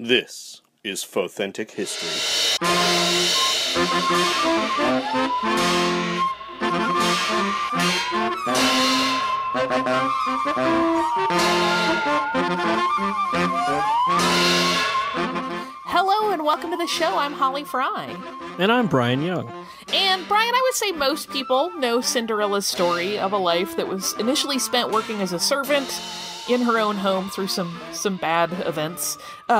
This is Faux-Authentic History. Hello and welcome to the show. I'm Holly Fry. And I'm Brian Young. And Brian, I would say most people know Cinderella's story of a life that was initially spent working as a servant in her own home through some bad events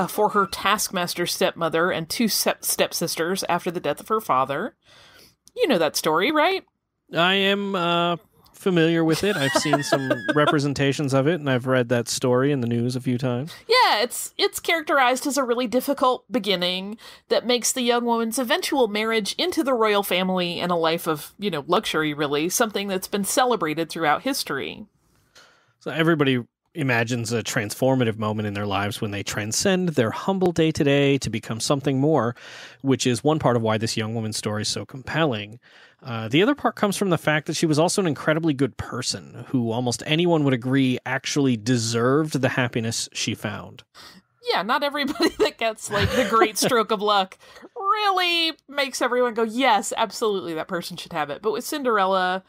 for her taskmaster stepmother and two stepsisters after the death of her father. You know that story, right? I am familiar with it. I've seen some representations of it, and I've read that story in the news a few times. Yeah, it's characterized as a really difficult beginning that makes the young woman's eventual marriage into the royal family and a life of, luxury, really, something that's been celebrated throughout history. So everybody imagines a transformative moment in their lives when they transcend their humble day-to-day to become something more, which is one part of why this young woman's story is so compelling. The other part comes from the fact that she was also an incredibly good person who almost anyone would agree actually deserved the happiness she found. Yeah, not everybody that gets the great stroke of luck really makes everyone go, yes, absolutely, that person should have it. But with Cinderella,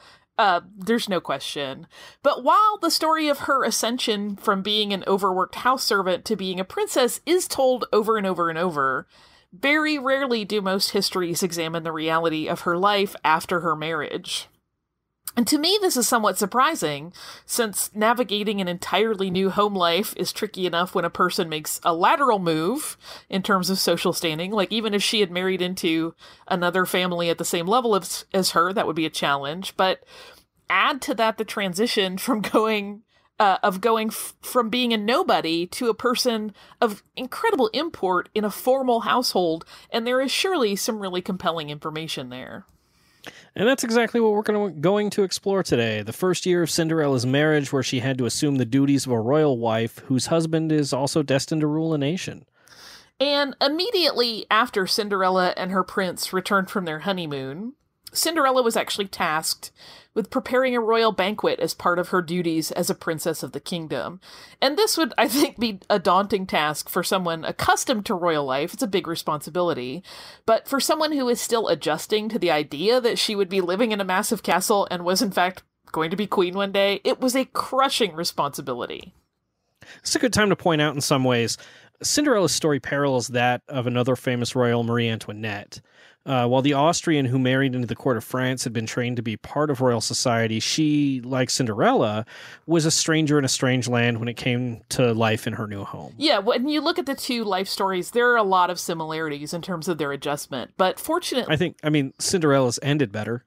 there's no question. But while the story of her ascension from being an overworked house servant to being a princess is told over and over and over, very rarely do most histories examine the reality of her life after her marriage. And to me, this is somewhat surprising, since navigating an entirely new home life is tricky enough when a person makes a lateral move in terms of social standing. Like, even if she had married into another family at the same level as her, that would be a challenge. But add to that the transition from going from being a nobody to a person of incredible import in a formal household, and there is surely some really compelling information there. And that's exactly what we're going to explore today. The first year of Cinderella's marriage, where she had to assume the duties of a royal wife whose husband is also destined to rule a nation. And immediately after Cinderella and her prince returned from their honeymoon, Cinderella was actually tasked with preparing a royal banquet as part of her duties as a princess of the kingdom. And this would, I think, be a daunting task for someone accustomed to royal life. It's a big responsibility. But for someone who is still adjusting to the idea that she would be living in a massive castle and was, in fact, going to be queen one day, it was a crushing responsibility. It's a good time to point out in some ways, Cinderella's story parallels that of another famous royal, Marie Antoinette. While the Austrian who married into the court of France had been trained to be part of royal society, she, like Cinderella, was a stranger in a strange land when it came to life in her new home. Yeah, when you look at the two life stories, there are a lot of similarities in terms of their adjustment. But fortunately, Cinderella's ended better.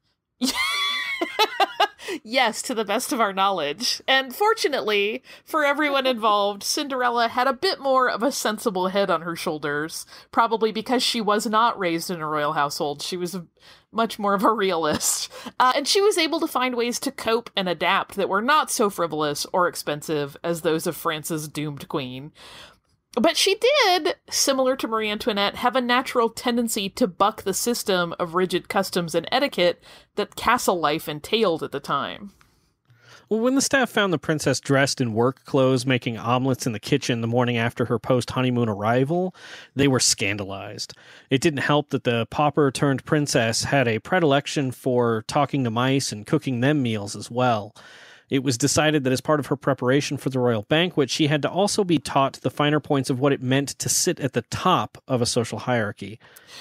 Yes, to the best of our knowledge. And fortunately, for everyone involved, Cinderella had a bit more of a sensible head on her shoulders, probably because she was not raised in a royal household. She was much more of a realist. And she was able to find ways to cope and adapt that were not so frivolous or expensive as those of France's doomed queen. But she did, similar to Marie Antoinette, have a natural tendency to buck the system of rigid customs and etiquette that castle life entailed at the time. Well, when the staff found the princess dressed in work clothes making omelets in the kitchen the morning after her post-honeymoon arrival, they were scandalized. It didn't help that the pauper-turned-princess had a predilection for talking to mice and cooking them meals as well. It was decided that as part of her preparation for the royal banquet, she had to also be taught the finer points of what it meant to sit at the top of a social hierarchy.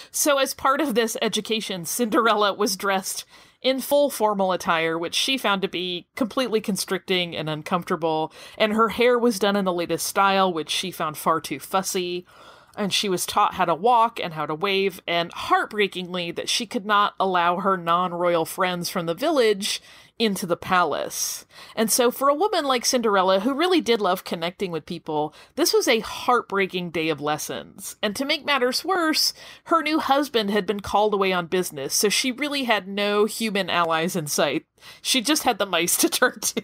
So as part of this education, Cinderella was dressed in full formal attire, which she found to be completely constricting and uncomfortable, and her hair was done in the latest style, which she found far too fussy. And she was taught how to walk and how to wave, and heartbreakingly that she could not allow her non-royal friends from the village into the palace. And so for a woman like Cinderella, who really did love connecting with people, this was a heartbreaking day of lessons. And to make matters worse, her new husband had been called away on business, so she really had no human allies in sight. She just had the mice to turn to.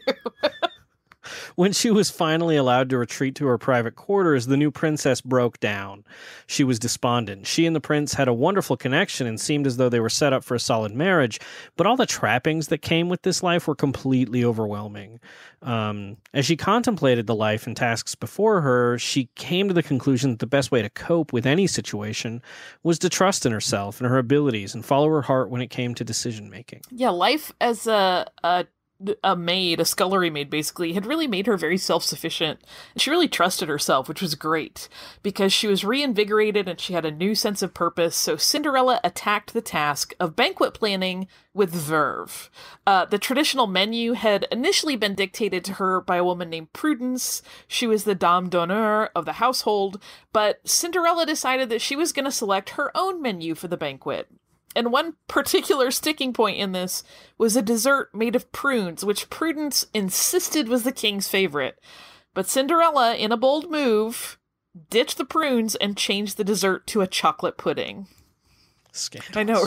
When she was finally allowed to retreat to her private quarters, the new princess broke down. She was despondent. She and the prince had a wonderful connection and seemed as though they were set up for a solid marriage, but all the trappings that came with this life were completely overwhelming. As she contemplated the life and tasks before her, she came to the conclusion that the best way to cope with any situation was to trust in herself and her abilities and follow her heart when it came to decision making. Yeah, life as a scullery maid, basically, had really made her very self-sufficient. She really trusted herself, which was great, because she was reinvigorated and she had a new sense of purpose. So Cinderella attacked the task of banquet planning with verve. The traditional menu had initially been dictated to her by a woman named Prudence. She was the dame d'honneur of the household, but Cinderella decided that she was going to select her own menu for the banquet. And one particular sticking point in this was a dessert made of prunes, which Prudence insisted was the king's favorite. But Cinderella, in a bold move, ditched the prunes and changed the dessert to a chocolate pudding. Scandalous. I know,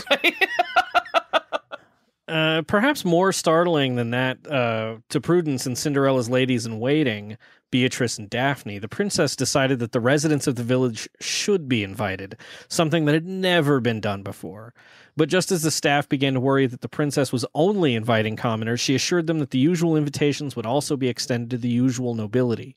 right? Perhaps more startling than that, to Prudence and Cinderella's ladies in waiting, Beatrice and Daphne, the princess decided that the residents of the village should be invited, something that had never been done before. But just as the staff began to worry that the princess was only inviting commoners, she assured them that the usual invitations would also be extended to the usual nobility.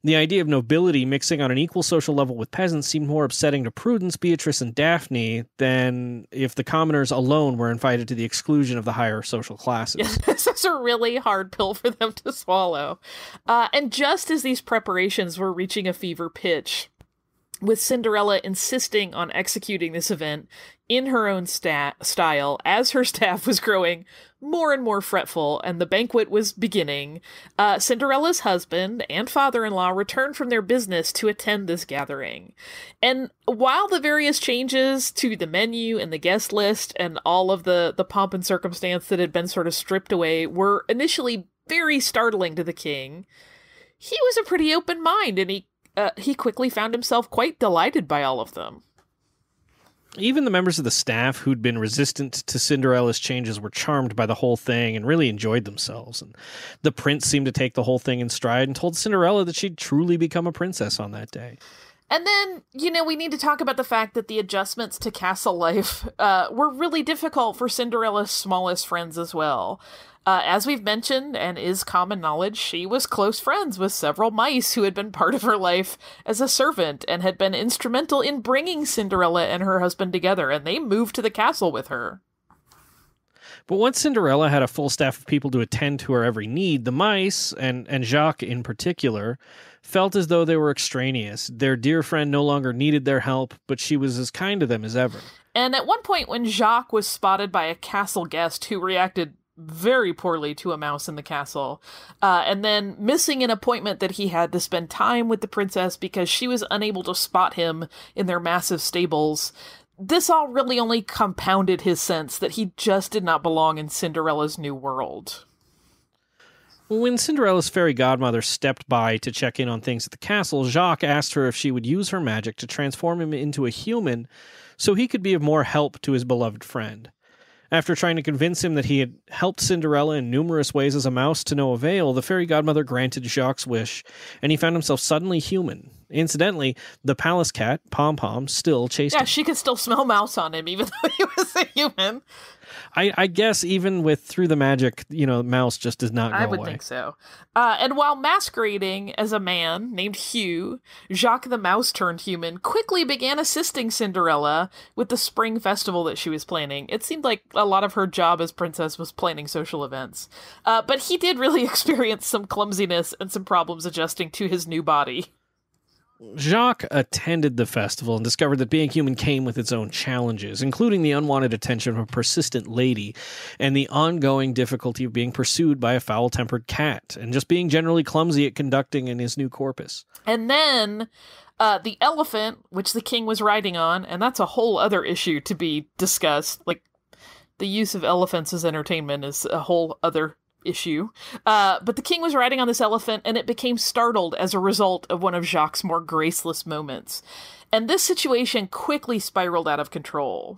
The idea of nobility mixing on an equal social level with peasants seemed more upsetting to Prudence, Beatrice, and Daphne than if the commoners alone were invited to the exclusion of the higher social classes. Yeah, this is a really hard pill for them to swallow. And just as these preparations were reaching a fever pitch, with Cinderella insisting on executing this event in her own style, as her staff was growing more and more fretful and the banquet was beginning, Cinderella's husband and father-in-law returned from their business to attend this gathering. And while the various changes to the menu and the guest list and all of the pomp and circumstance that had been sort of stripped away were initially very startling to the king, he was a pretty open mind, and he quickly found himself quite delighted by all of them. Even the members of the staff who'd been resistant to Cinderella's changes were charmed by the whole thing and really enjoyed themselves. And the prince seemed to take the whole thing in stride and told Cinderella that she'd truly become a princess on that day. And then, we need to talk about the fact that the adjustments to castle life were really difficult for Cinderella's smallest friends as well. As we've mentioned, and is common knowledge, she was close friends with several mice who had been part of her life as a servant and had been instrumental in bringing Cinderella and her husband together, and they moved to the castle with her. But once Cinderella had a full staff of people to attend to her every need, the mice, and Jacques in particular, felt as though they were extraneous. Their dear friend no longer needed their help, but she was as kind to them as ever. And at one point, when Jacques was spotted by a castle guest who reacted very poorly to a mouse in the castle, and then missing an appointment that he had to spend time with the princess because she was unable to spot him in their massive stables, this all really only compounded his sense that he just did not belong in Cinderella's new world. When Cinderella's fairy godmother stepped by to check in on things at the castle, Jacques asked her if she would use her magic to transform him into a human so he could be of more help to his beloved friend. After trying to convince him that he had helped Cinderella in numerous ways as a mouse to no avail, the fairy godmother granted Jacques' wish, and he found himself suddenly human. Incidentally, the palace cat, Pom-Pom, still chased him. Yeah, she could still smell mouse on him, even though he was a human. I guess even through the magic, mouse just does not go away. I would think so. And while masquerading as a man named Hugh, Jacques the mouse turned human quickly began assisting Cinderella with the spring festival that she was planning. It seemed like a lot of her job as princess was planning social events. But he did really experience some clumsiness and some problems adjusting to his new body. Jacques attended the festival and discovered that being human came with its own challenges, including the unwanted attention of a persistent lady and the ongoing difficulty of being pursued by a foul-tempered cat and just being generally clumsy at conducting in his new corpus. And then the elephant, which the king was riding on, and that's a whole other issue to be discussed. Like, the use of elephants as entertainment is a whole other issue. But the king was riding on this elephant, and it became startled as a result of one of Jacques' more graceless moments. And this situation quickly spiraled out of control.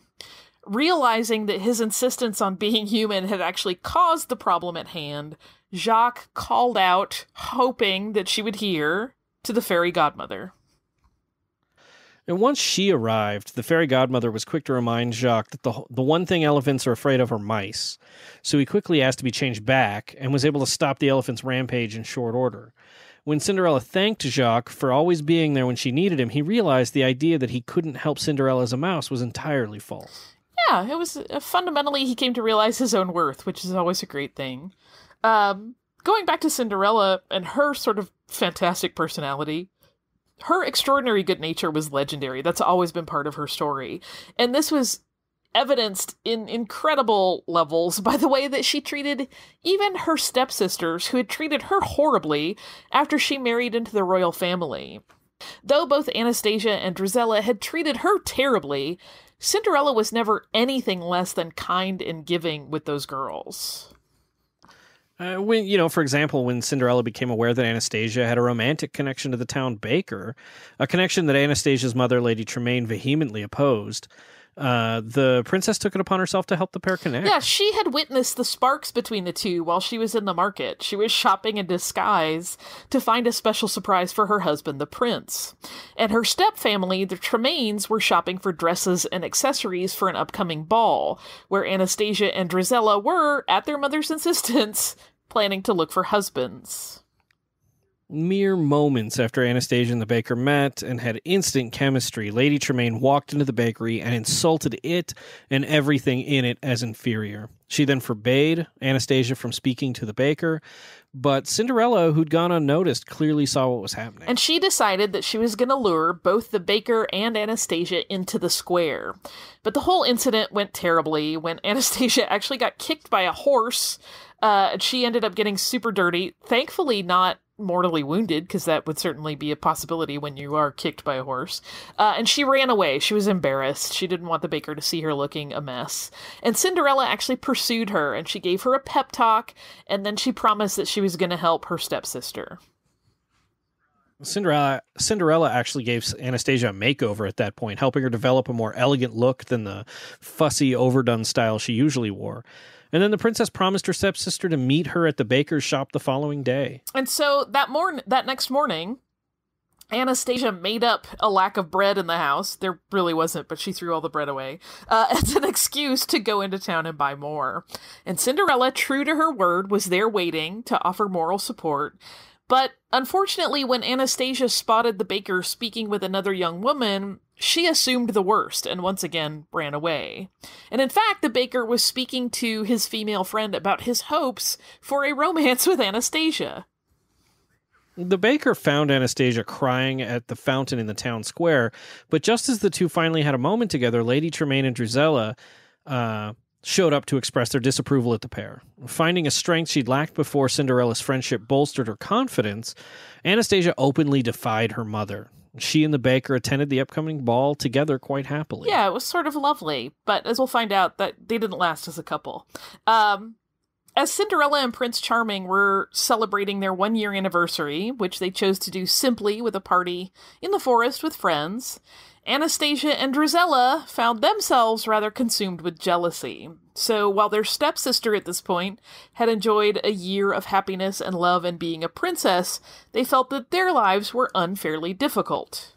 Realizing that his insistence on being human had actually caused the problem at hand, Jacques called out, hoping that she would hear, to the fairy godmother. And once she arrived, the fairy godmother was quick to remind Jacques that the one thing elephants are afraid of are mice. So he quickly asked to be changed back and was able to stop the elephant's rampage in short order. When Cinderella thanked Jacques for always being there when she needed him, he realized the idea that he couldn't help Cinderella as a mouse was entirely false. Yeah, it was fundamentally he came to realize his own worth, which is always a great thing. Going back to Cinderella and her sort of fantastic personality, her extraordinary good nature was legendary. That's always been part of her story. And this was evidenced in incredible levels by the way that she treated even her stepsisters, who had treated her horribly after she married into the royal family. Though both Anastasia and Drizella had treated her terribly, Cinderella was never anything less than kind and giving with those girls. For example, when Cinderella became aware that Anastasia had a romantic connection to the town baker, a connection that Anastasia's mother, Lady Tremaine, vehemently opposed, the princess took it upon herself to help the pair connect. Yeah, she had witnessed the sparks between the two while she was in the market. She was shopping in disguise to find a special surprise for her husband, the prince. And her step-family, the Tremaines, were shopping for dresses and accessories for an upcoming ball, where Anastasia and Drizella were, at their mother's insistence, planning to look for husbands. Mere moments after Anastasia and the baker met and had instant chemistry, Lady Tremaine walked into the bakery and insulted it and everything in it as inferior. She then forbade Anastasia from speaking to the baker, but Cinderella, who'd gone unnoticed, clearly saw what was happening. And she decided that she was going to lure both the baker and Anastasia into the square. But the whole incident went terribly when Anastasia actually got kicked by a horse. She ended up getting super dirty. Thankfully not mortally wounded, because that would certainly be a possibility when you are kicked by a horse. And she ran away. She was embarrassed. She didn't want the baker to see her looking a mess. And Cinderella actually pursued her, and she gave her a pep talk, and then she promised that she was going to help her stepsister. Cinderella actually gave Anastasia a makeover at that point, helping her develop a more elegant look than the fussy, overdone style she usually wore. And then the princess promised her stepsister to meet her at the baker's shop the following day. And so that next morning, Anastasia made up a lack of bread in the house. There really wasn't, but she threw all the bread away as an excuse to go into town and buy more. And Cinderella, true to her word, was there waiting to offer moral support. But unfortunately, when Anastasia spotted the baker speaking with another young woman, she assumed the worst and once again ran away. And in fact, the baker was speaking to his female friend about his hopes for a romance with Anastasia. The baker found Anastasia crying at the fountain in the town square, but just as the two finally had a moment together, Lady Tremaine and Drizella showed up to express their disapproval at the pair. Finding a strength she'd lacked before Cinderella's friendship bolstered her confidence, Anastasia openly defied her mother. She and the baker attended the upcoming ball together quite happily. Yeah, it was sort of lovely, but as we'll find out, that they didn't last as a couple. As Cinderella and Prince Charming were celebrating their 1-year anniversary, which they chose to do simply with a party in the forest with friends, Anastasia and Drizella found themselves rather consumed with jealousy. So while their stepsister at this point had enjoyed a year of happiness and love and being a princess, they felt that their lives were unfairly difficult.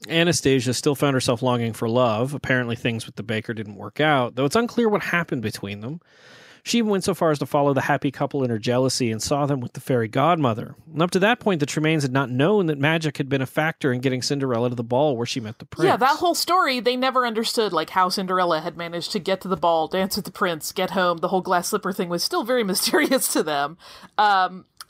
Anastasia still found herself longing for love. Apparently things with the baker didn't work out, though it's unclear what happened between them. She even went so far as to follow the happy couple in her jealousy and saw them with the fairy godmother. And up to that point, the Tremaines had not known that magic had been a factor in getting Cinderella to the ball where she met the prince. Yeah, that whole story, they never understood, like, how Cinderella had managed to get to the ball, dance with the prince, get home. The whole glass slipper thing was still very mysterious to them.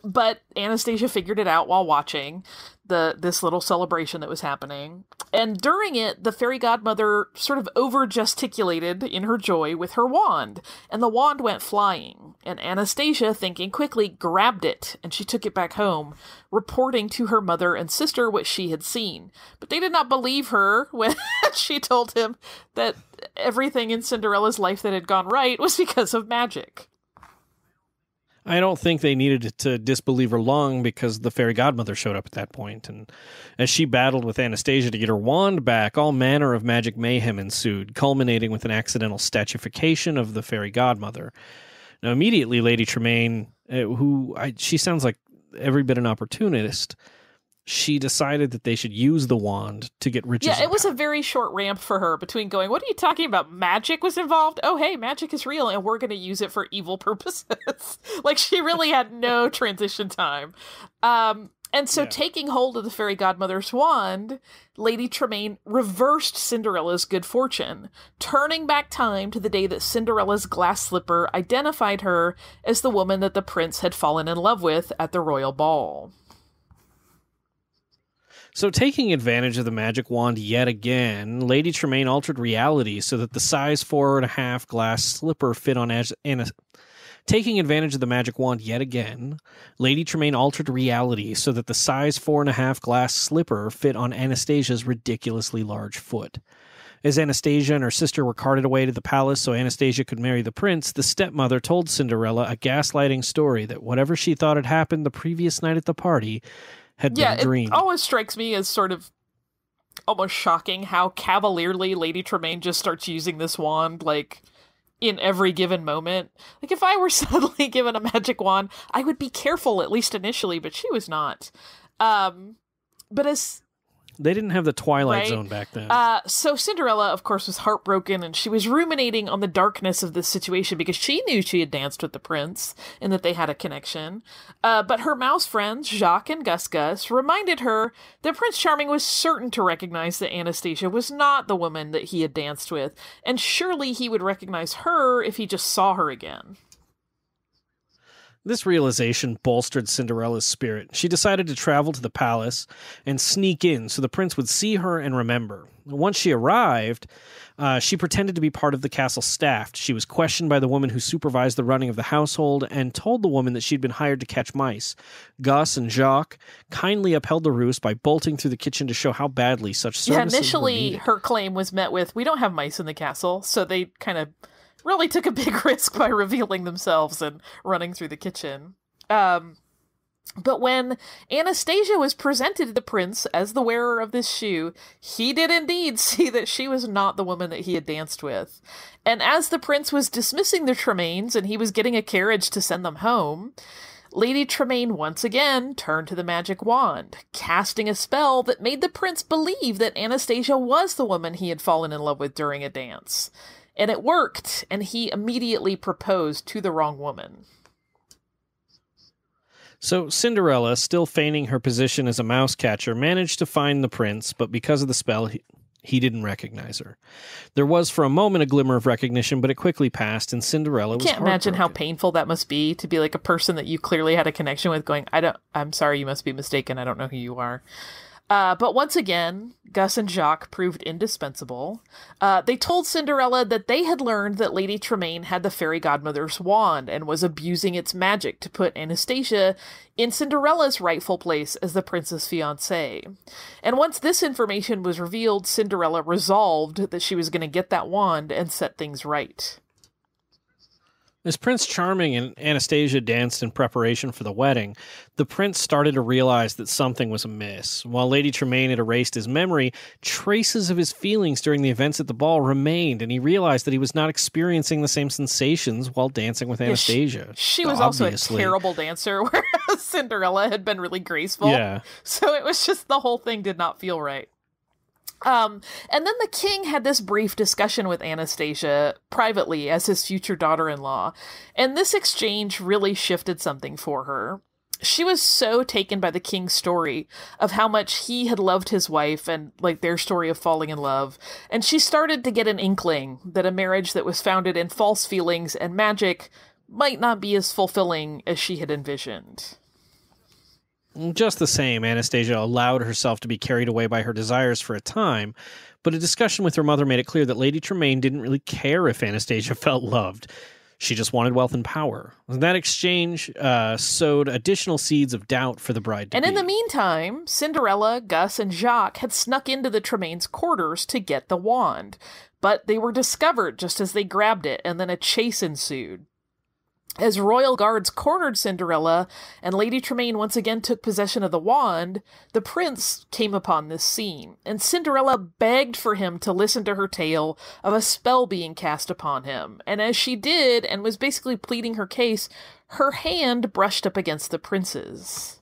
But Anastasia figured it out while watching this little celebration that was happening. And during it, the fairy godmother sort of over-gesticulated in her joy with her wand, and the wand went flying. And Anastasia, thinking quickly, grabbed it, and she took it back home, reporting to her mother and sister what she had seen. But they did not believe her when she told him that everything in Cinderella's life that had gone right was because of magic. I don't think they needed to disbelieve her long because the fairy godmother showed up at that point, and as she battled with Anastasia to get her wand back, all manner of magic mayhem ensued, culminating with an accidental statuification of the fairy godmother. Now, immediately, Lady Tremaine, she sounds like every bit an opportunist, she decided that they should use the wand to get riches. Yeah, it was a very short ramp for her between going, what are you talking about? Magic was involved? Oh, hey, magic is real, and we're going to use it for evil purposes. Like, she really had no transition time. And so taking hold of the fairy godmother's wand, Lady Tremaine reversed Cinderella's good fortune, turning back time to the day that Cinderella's glass slipper identified her as the woman that the prince had fallen in love with at the royal ball. So, taking advantage of the magic wand yet again, Lady Tremaine altered reality so that the size 4.5 glass slipper fit on Taking advantage of the magic wand yet again, Lady Tremaine altered reality so that the size 4.5 glass slipper fit on Anastasia's ridiculously large foot. As Anastasia and her sister were carted away to the palace so Anastasia could marry the prince, the stepmother told Cinderella a gaslighting story that whatever she thought had happened the previous night at the party had been a dream. It always strikes me as sort of almost shocking how cavalierly Lady Tremaine just starts using this wand, like, in every given moment. Like, if I were suddenly given a magic wand, I would be careful, at least initially, but she was not. But as... They didn't have the Twilight Zone back then. So Cinderella, of course, was heartbroken, and she was ruminating on the darkness of this situation because she knew she had danced with the prince and that they had a connection. But her mouse friends, Jacques and Gus, reminded her that Prince Charming was certain to recognize that Anastasia was not the woman that he had danced with, and surely he would recognize her if he just saw her again. This realization bolstered Cinderella's spirit. She decided to travel to the palace and sneak in so the prince would see her and remember. Once she arrived, she pretended to be part of the castle staff. She was questioned by the woman who supervised the running of the household and told the woman that she'd been hired to catch mice. Gus and Jacques kindly upheld the ruse by bolting through the kitchen to show how badly such services initially were needed. Her claim was met with, we don't have mice in the castle, so they kind of really took a big risk by revealing themselves and running through the kitchen. But when Anastasia was presented to the prince as the wearer of this shoe, he did indeed see that she was not the woman that he had danced with. And as the prince was dismissing the Tremaines and he was getting a carriage to send them home, Lady Tremaine once again turned to the magic wand, casting a spell that made the prince believe that Anastasia was the woman he had fallen in love with during a dance. And it worked, and he immediately proposed to the wrong woman. So Cinderella, still feigning her position as a mouse catcher, managed to find the prince, but because of the spell, he didn't recognize her. There was for a moment a glimmer of recognition, but it quickly passed, and Cinderella was heartbroken. I can't imagine how painful that must be to be like a person that you clearly had a connection with going, I'm sorry, you must be mistaken, I don't know who you are. But once again, Gus and Jacques proved indispensable. They told Cinderella that they had learned that Lady Tremaine had the fairy godmother's wand and was abusing its magic to put Anastasia in Cinderella's rightful place as the prince's fiancée. And once this information was revealed, Cinderella resolved that she was going to get that wand and set things right. As Prince Charming and Anastasia danced in preparation for the wedding, the prince started to realize that something was amiss. While Lady Tremaine had erased his memory, traces of his feelings during the events at the ball remained, and he realized that he was not experiencing the same sensations while dancing with Anastasia. She was also a terrible dancer, whereas Cinderella had been really graceful. Yeah. So it was just the whole thing did not feel right. And then the king had this brief discussion with Anastasia privately as his future daughter-in-law, and this exchange really shifted something for her. She was so taken by the king's story of how much he had loved his wife and like their story of falling in love, and she started to get an inkling that a marriage that was founded in false feelings and magic might not be as fulfilling as she had envisioned. Just the same, Anastasia allowed herself to be carried away by her desires for a time, but a discussion with her mother made it clear that Lady Tremaine didn't really care if Anastasia felt loved. She just wanted wealth and power. That exchange sowed additional seeds of doubt for the bride-to-be. And in the meantime, Cinderella, Gus, and Jacques had snuck into the Tremaines' quarters to get the wand, but they were discovered just as they grabbed it, and then a chase ensued. As royal guards cornered Cinderella and Lady Tremaine once again took possession of the wand, the prince came upon this scene, and Cinderella begged for him to listen to her tale of a spell being cast upon him. And as she did, and was basically pleading her case, her hand brushed up against the prince's.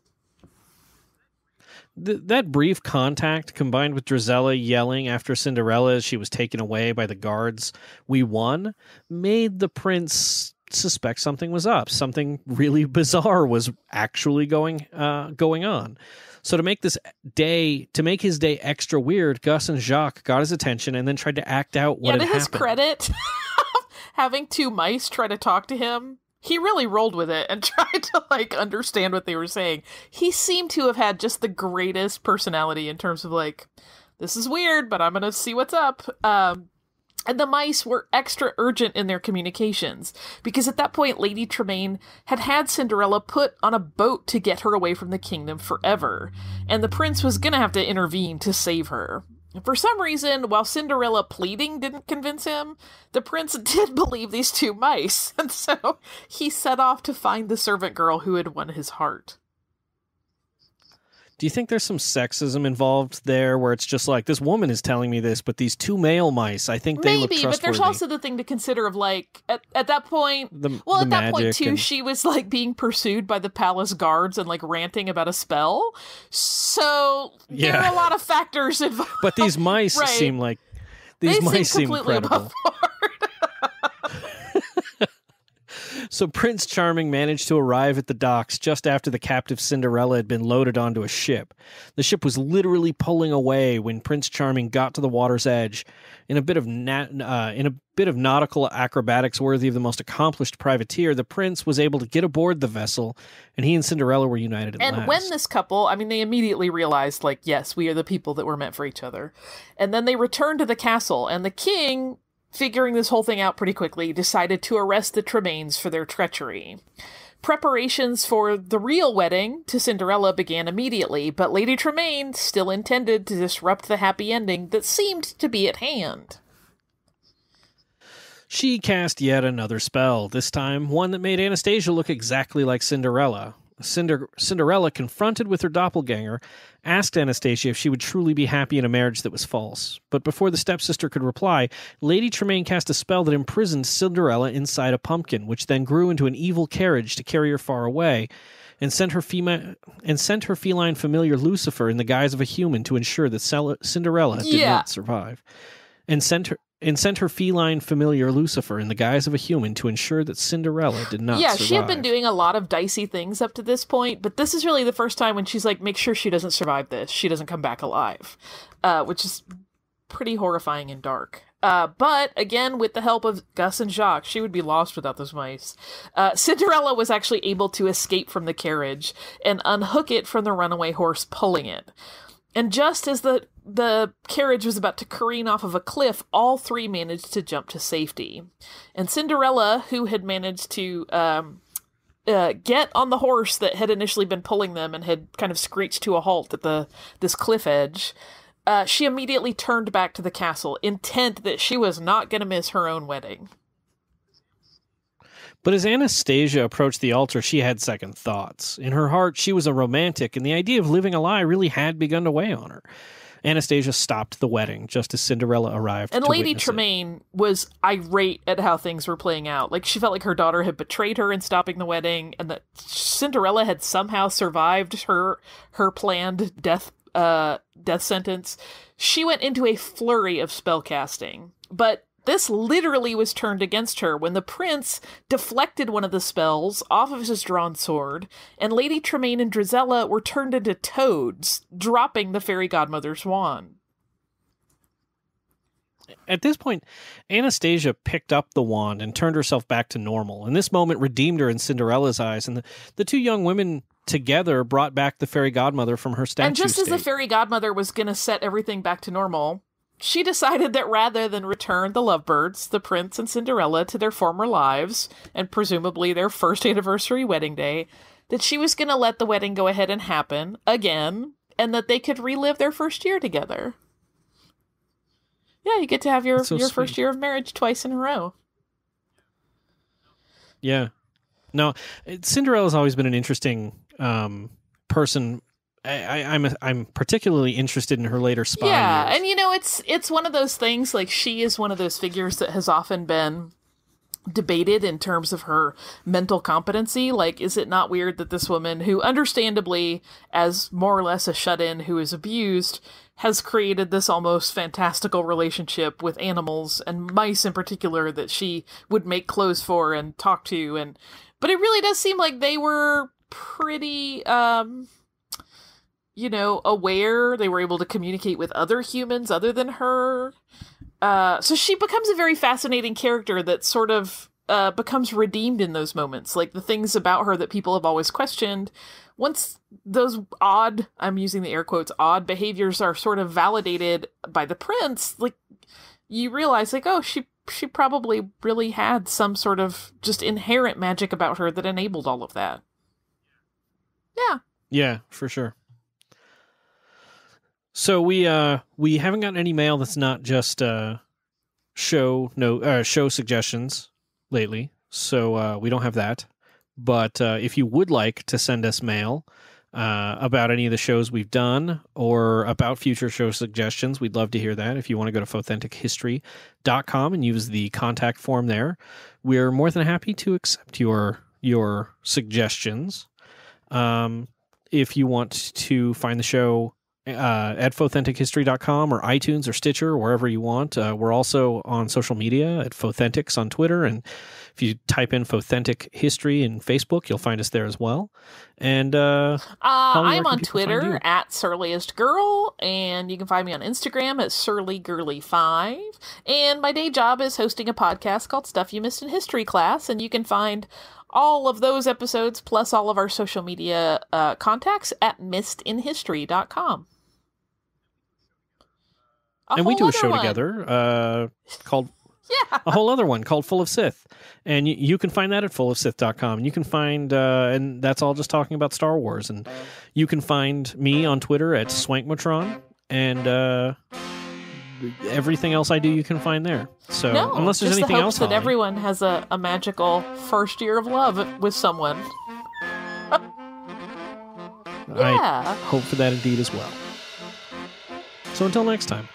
That brief contact, combined with Drizella yelling after Cinderella as she was taken away by the guards, "We won," made the prince suspect something was up. Something really bizarre was actually going on. So to make his day extra weird, Gus and Jacques got his attention and then tried to act out what had happened. To his credit, having two mice try to talk to him, he really rolled with it and tried to understand what they were saying. He seemed to have had just the greatest personality in terms of this is weird, but I'm gonna see what's up. And the mice were extra urgent in their communications, because at that point, Lady Tremaine had Cinderella put on a boat to get her away from the kingdom forever, and the prince was gonna have to intervene to save her. For some reason, while Cinderella pleading didn't convince him, the prince did believe these two mice, and so he set off to find the servant girl who had won his heart. Do you think there's some sexism involved there, where it's just this woman is telling me this, but these two male mice, I think they look trustworthy? Maybe, but there's also the thing to consider of at that point, at that point too, she was being pursued by the palace guards and ranting about a spell. So there are a lot of factors involved. But these mice seem like seem credible. So Prince Charming managed to arrive at the docks just after the captive Cinderella had been loaded onto a ship. The ship was literally pulling away when Prince Charming got to the water's edge. In a bit of nautical acrobatics worthy of the most accomplished privateer, the prince was able to get aboard the vessel, and he and Cinderella were united at last. And when this couple, they immediately realized, yes, we are the people that were meant for each other. And then they returned to the castle, and the king, figuring this whole thing out pretty quickly, decided to arrest the Tremaines for their treachery. Preparations for the real wedding to Cinderella began immediately, but Lady Tremaine still intended to disrupt the happy ending that seemed to be at hand. She cast yet another spell, this time one that made Anastasia look exactly like Cinderella. Cinderella, confronted with her doppelganger, asked Anastasia if she would truly be happy in a marriage that was false. But before the stepsister could reply, Lady Tremaine cast a spell that imprisoned Cinderella inside a pumpkin, which then grew into an evil carriage to carry her far away, and sent her feline familiar Lucifer in the guise of a human to ensure that Cinderella did not survive. And sent her feline familiar Lucifer in the guise of a human to ensure that Cinderella did not survive. She had been doing a lot of dicey things up to this point, but this is really the first time when she's make sure she doesn't survive this. She doesn't come back alive, which is pretty horrifying and dark. But, again, with the help of Gus and Jacques, she would be lost without those mice. Cinderella was actually able to escape from the carriage and unhook it from the runaway horse pulling it. And just as the carriage was about to careen off of a cliff, all three managed to jump to safety. And Cinderella, who had managed to get on the horse that had initially been pulling them and had kind of screeched to a halt at this cliff edge, she immediately turned back to the castle, intent that she was not going to miss her own wedding. But as Anastasia approached the altar, she had second thoughts. In her heart, she was a romantic, and the idea of living a lie really had begun to weigh on her. Anastasia stopped the wedding just as Cinderella arrived. And Lady Tremaine was irate at how things were playing out. She felt like her daughter had betrayed her in stopping the wedding, and that Cinderella had somehow survived her planned death sentence. She went into a flurry of spellcasting, but this literally was turned against her when the prince deflected one of the spells off of his drawn sword, and Lady Tremaine and Drizella were turned into toads, dropping the fairy godmother's wand. At this point, Anastasia picked up the wand and turned herself back to normal, and this moment redeemed her in Cinderella's eyes, and the two young women together brought back the fairy godmother from her statue And just state. as the fairy godmother was going to set everything back to normal, she decided that rather than return the lovebirds, the prince and Cinderella, to their former lives, and presumably their first anniversary wedding day, that she was going to let the wedding go ahead and happen again, and that they could relive their first year together. Yeah, you get to have your first year of marriage twice in a row. Yeah. No, Cinderella's always been an interesting person. I'm particularly interested in her later spy years. And you know, it's one of those things, like, she is one of those figures that has often been debated in terms of her mental competency. Like, is it not weird that this woman, who understandably, as more or less a shut-in who is abused, has created this almost fantastical relationship with animals, and mice in particular, that she would make clothes for and talk to, but it really does seem like they were pretty aware. They were able to communicate with other humans other than her. So she becomes a very fascinating character that sort of becomes redeemed in those moments. Like, the things about her that people have always questioned, once those odd, I'm using the air quotes, odd behaviors are sort of validated by the prince, like, you realize, like, oh, she probably really had some sort of just inherent magic about her that enabled all of that. Yeah. Yeah, for sure. So we haven't gotten any mail that's not just show suggestions lately. So we don't have that. But if you would like to send us mail about any of the shows we've done or about future show suggestions, we'd love to hear that. If you want to go to fauthentichistory.com and use the contact form there, we're more than happy to accept your suggestions. If you want to find the show at fauthentichistory.com or iTunes or Stitcher, wherever you want. We're also on social media at Fauthentics on Twitter, and if you type in Fauthentic History in Facebook, you'll find us there as well. And Holly, I'm on Twitter at Surliest Girl, and you can find me on Instagram at SurlyGirly5. And my day job is hosting a podcast called Stuff You Missed in History Class, and you can find all of those episodes plus all of our social media contacts at missedinhistory.com. And we do a show together called a whole other one called Full of Sith. And you can find that at fullofsith.com. And you can find, and that's all just talking about Star Wars. And you can find me on Twitter at Swankmatron. And everything else I do, you can find there. So unless there's anything else, that everyone has a magical first year of love with someone. I hope for that indeed as well. So until next time.